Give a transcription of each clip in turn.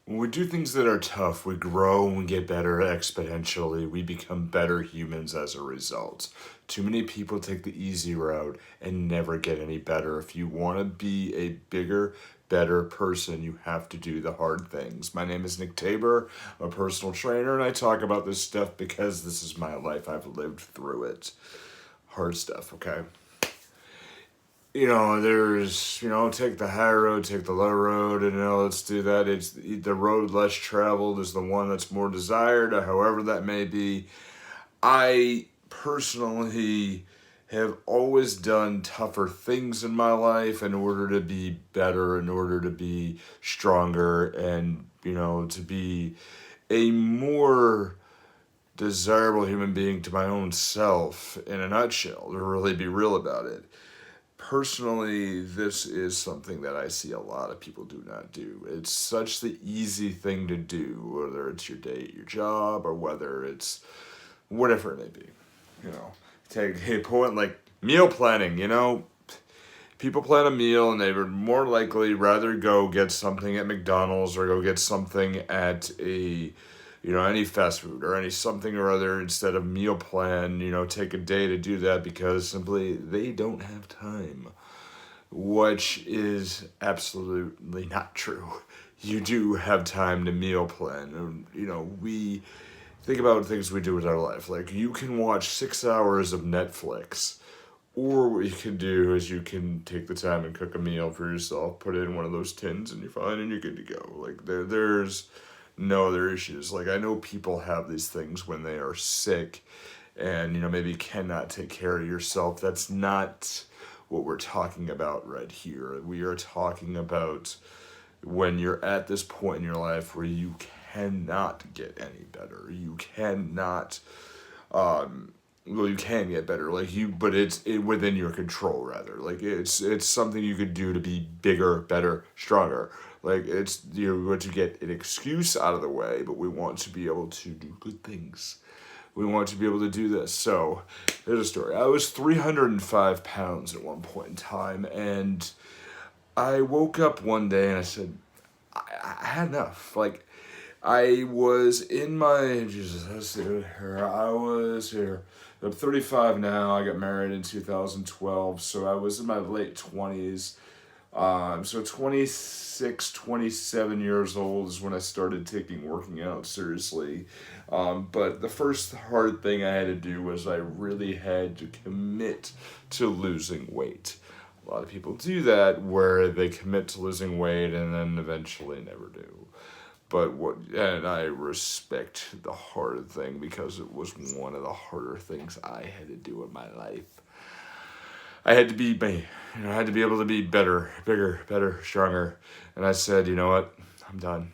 When we do things that are tough, we grow and we get better exponentially. We become better humans as a result. Too many people take the easy route and never get any better. If you want to be a bigger, better person, you have to do the hard things. My name is Nick Tabor. I'm a personal trainer, and I talk about this stuff because this is my life. I've lived through it. Hard stuff, okay? There's, take the high road, take the low road, and, let's do that. It's the road less traveled is the one that's more desired, or however that may be. I personally have always done tougher things in my life in order to be better, in order to be stronger, and, to be a more desirable human being to my own self in a nutshell, to really be real about it. Personally, this is something that I see a lot of people do not do. It's such the easy thing to do, whether it's your date, your job, or whether it's whatever it may be. Take a point like meal planning. People plan a meal and they would more likely rather go get something at McDonald's or go get something at any fast food or any something or other instead of meal plan, take a day to do that because simply they don't have time, which is absolutely not true. You do have time to meal plan. We think about things we do with our life. Like you can watch 6 hours of Netflix, or what you can do is you can take the time and cook a meal for yourself, put it in one of those tins, and you're fine and you're good to go. Like there's no other issues. Like I know people have these things when they are sick and maybe cannot take care of yourself. That's not what we're talking about right here. We are talking about when you're at this point in your life where you cannot get any better. You cannot you can get better, but it's within your control rather. Like it's something you could do to be bigger, better, stronger. Like it's we want to get an excuse out of the way, but we want to be able to do good things. We want to be able to do this. So here's a story. I was 305 pounds at one point in time, and I woke up one day and I said, I had enough. Like I was in my Jesus. Let's see here. I was here. I'm 35 now. I got married in 2012, so I was in my late 20s. So 26, 27 years old is when I started taking working out seriously. But the first hard thing I had to do was I really had to commit to losing weight. A lot of people do that where they commit to losing weight and then eventually never do. And I respect the hard thing because it was one of the harder things I had to do in my life. I had to be, I had to be able to be better, bigger, better, stronger. And I said, you know what? I'm done.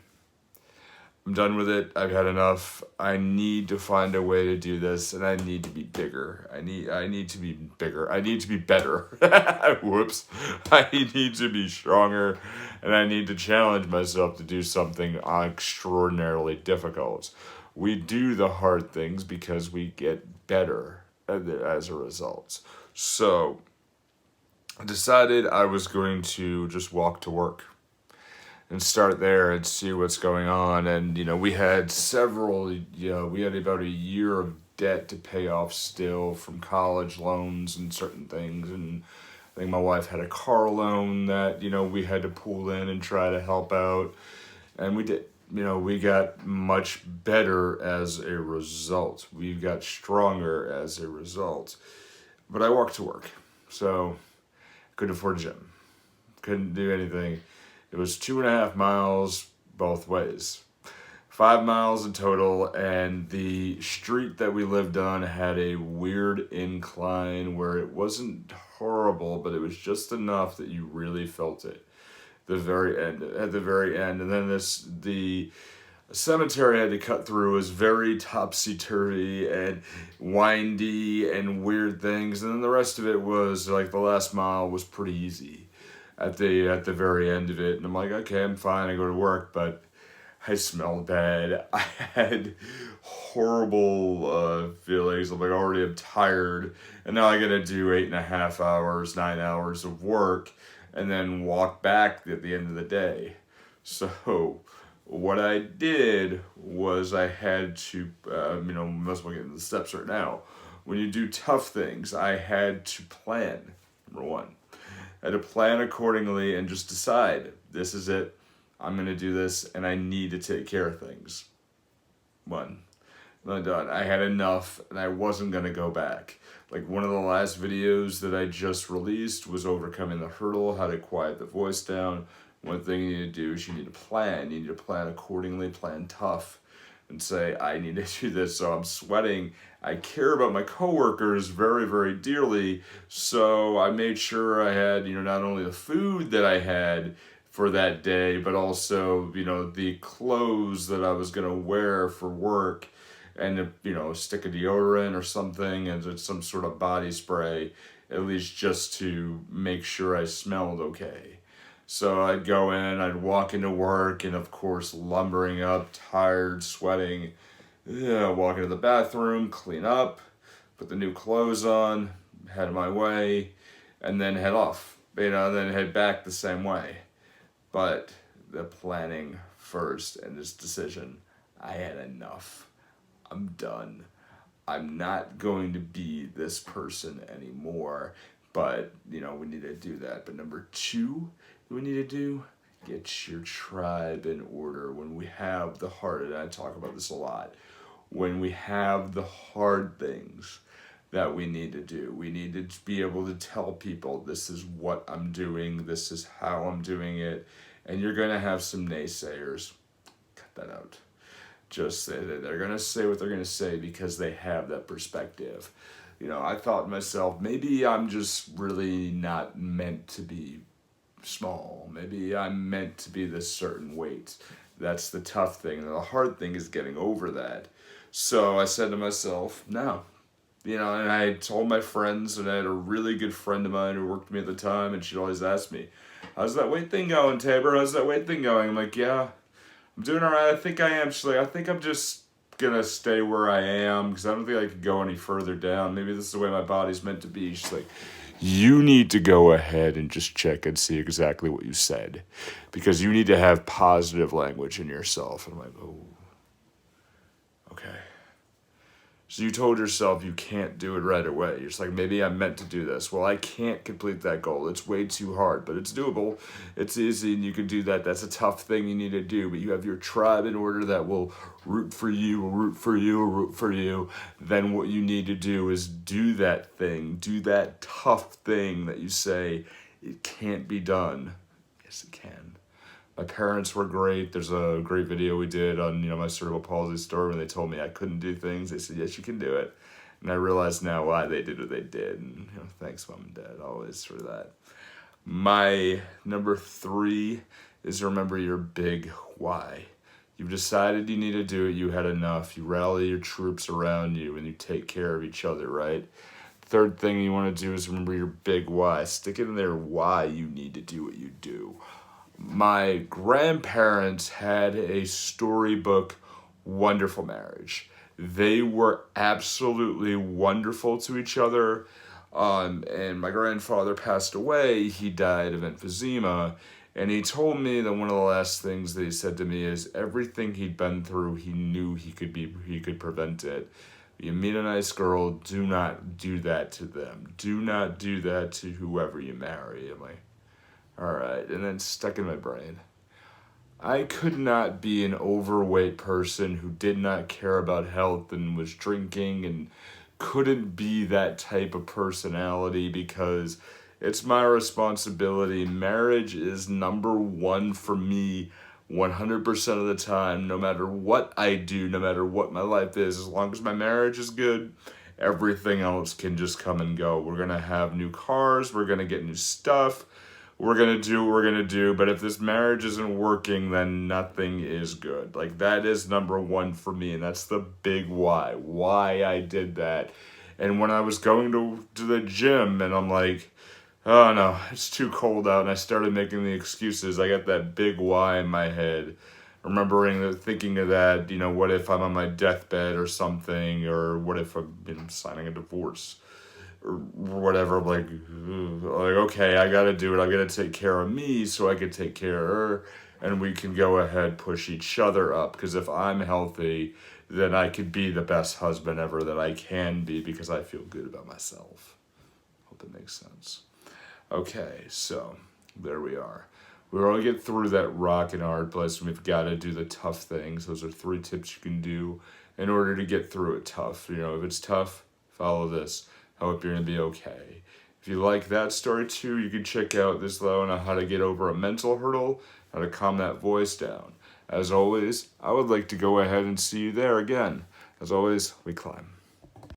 I'm done with it. I've had enough. I need to find a way to do this, and I need to be bigger. I need to be bigger. I need to be better. Whoops. I need to be stronger, and I need to challenge myself to do something extraordinarily difficult. We do the hard things because we get better as a result. So I decided I was going to just walk to work and start there and see what's going on. And, we had we had about a year of debt to pay off still from college loans and certain things. And I think my wife had a car loan that, we had to pull in and try to help out. And we did. We got much better as a result. We got stronger as a result. But I walked to work. So couldn't afford a gym. Couldn't do anything. It was 2.5 miles both ways. 5 miles in total, and the street that we lived on had a weird incline where it wasn't horrible, but it was just enough that you really felt it. At the very end, and then the cemetery I had to cut through was very topsy-turvy and windy and weird things, and then the rest of it was like the last mile was pretty easy at the very end of it. And I'm like, okay, I'm fine. I go to work, but I smelled bad. I had horrible feelings. I'm like, already I'm tired, and now I gotta do 8.5 hours, 9 hours of work, and then walk back at the end of the day. So What I did was I had to, might as well get into the steps right now. When you do tough things, I had to plan. Number one, I had to plan accordingly and just decide this is it. I'm going to do this and I need to take care of things. One. I'm done. I had enough and I wasn't going to go back. Like one of the last videos that I just released was overcoming the hurdle, how to quiet the voice down. One thing you need to do is you need to plan. You need to plan accordingly, plan tough, and say, I need to do this, so I'm sweating. I care about my coworkers very, very dearly, so I made sure I had, not only the food that I had for that day, but also, the clothes that I was going to wear for work, and, stick a deodorant or something, and some sort of body spray, at least just to make sure I smelled okay. So I'd go in, I'd walk into work, and of course, lumbering up, tired, sweating. Yeah, walk into the bathroom, clean up, put the new clothes on, head my way, and then head off. Then head back the same way. But the planning first and this decision, I had enough. I'm done. I'm not going to be this person anymore. But, we need to do that. But number two, we need to do, get your tribe in order. When we have the hard, and I talk about this a lot, when we have the hard things that we need to do, we need to be able to tell people this is what I'm doing, this is how I'm doing it, and you're going to have some naysayers. Cut that out. Just say that they're going to say what they're going to say because they have that perspective. I thought to myself, maybe I'm just really not meant to be small. Maybe I'm meant to be this certain weight. That's the tough thing. And the hard thing is getting over that. So I said to myself, no. And I told my friends, and I had a really good friend of mine who worked with me at the time, and she'd always ask me, how's that weight thing going, Tabor? How's that weight thing going? I'm like, yeah, I'm doing all right. I think I am. She's like, I think I'm just going to stay where I am because I don't think I could go any further down. Maybe this is the way my body's meant to be. She's like, you need to go ahead and just check and see exactly what you said because you need to have positive language in yourself. And I'm like, oh, okay. So you told yourself you can't do it right away. You're just like, maybe I'm meant to do this. Well, I can't complete that goal. It's way too hard, but it's doable. It's easy and you can do that. That's a tough thing you need to do, but you have your tribe in order that will root for you, will root for you, will root for you. Then what you need to do is do that thing, do that tough thing that you say, it can't be done. Yes, it can. My parents were great. There's a great video we did on, my cerebral palsy story when they told me I couldn't do things. They said, yes, you can do it. And I realize now why they did what they did. And, thanks, Mom and Dad, always for that. My number three is remember your big why. You've decided you need to do it. You had enough. You rally your troops around you and you take care of each other, right? Third thing you want to do is remember your big why. Stick it in there why you need to do what you do. My grandparents had a storybook, wonderful marriage. They were absolutely wonderful to each other. And my grandfather passed away. He died of emphysema. And he told me that one of the last things that he said to me is everything he'd been through, he knew he could prevent it. You meet a nice girl, do not do that to them. Do not do that to whoever you marry. I'm like, all right, and then stuck in my brain. I could not be an overweight person who did not care about health and was drinking and couldn't be that type of personality because it's my responsibility. Marriage is number one for me 100% of the time, no matter what I do, no matter what my life is. As long as my marriage is good, everything else can just come and go. We're going to have new cars, we're going to get new stuff. We're going to do what we're going to do, but if this marriage isn't working, then nothing is good. Like, that is number one for me, and that's the big why I did that. And when I was going to the gym, and I'm like, oh no, it's too cold out, and I started making the excuses, I got that big why in my head. Thinking of that, what if I'm on my deathbed or something, or what if I'm signing a divorce? Or whatever, okay, I gotta do it. I gotta take care of me so I could take care of her. and we can go ahead push each other up, because if I'm healthy, then I could be the best husband ever that I can be because I feel good about myself. Hope that makes sense. Okay, so there we are. We're going to get through that rock and hard place, and we've got to do the tough things. Those are 3 tips you can do in order to get through it tough. You know, if it's tough, follow this. I hope you're going to be okay. If you like that story too, you can check out this one on how to get over a mental hurdle, how to calm that voice down. As always, I would like to go ahead and see you there again. As always, we climb.